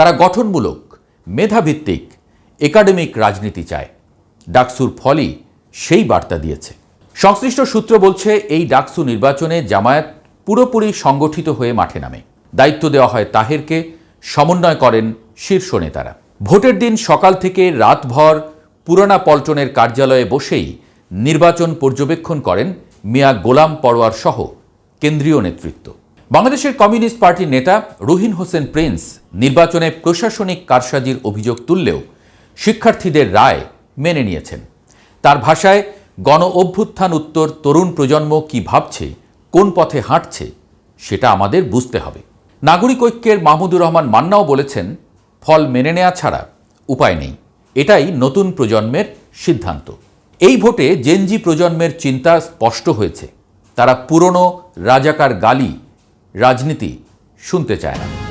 তারা গঠনমূলক, মেধাভিত্তিক, একাডেমিক রাজনীতি চায়। ডাকসুর ফলই সেই বার্তা দিয়েছে। সংশ্লিষ্ট সূত্র বলছে, এই ডাকসু নির্বাচনে জামায়াত পুরোপুরি সংগঠিত হয়ে মাঠে নামে। দায়িত্ব দেওয়া হয় তাহেরকে, সমন্বয় করেন শীর্ষ নেতারা। ভোটের দিন সকাল থেকে রাতভর পুরানা পল্টনের কার্যালয়ে বসেই নির্বাচন পর্যবেক্ষণ করেন মিয়া গোলাম পরোয়ার সহ কেন্দ্রীয় নেতৃত্ব। বাংলাদেশের কমিউনিস্ট পার্টির নেতা রুহিন হোসেন প্রিন্স নির্বাচনে প্রশাসনিক কারসাজির অভিযোগ তুললেও শিক্ষার্থীদের রায় মেনে নিয়েছেন। তার ভাষায়, গণ অভ্যুত্থান উত্তর তরুণ প্রজন্ম কি ভাবছে, কোন পথে হাঁটছে, সেটা আমাদের বুঝতে হবে। নাগরিক ঐক্যের মাহমুদুর রহমান মান্নাও বলেছেন, ফল মেনে নেওয়া ছাড়া উপায় নেই। এটাই নতুন প্রজন্মের সিদ্ধান্ত। এই ভোটে জেনজি প্রজন্মের চিন্তা স্পষ্ট হয়েছে। তারা পুরনো রাজাকার গালি রাজনীতি শুনতে চায় না।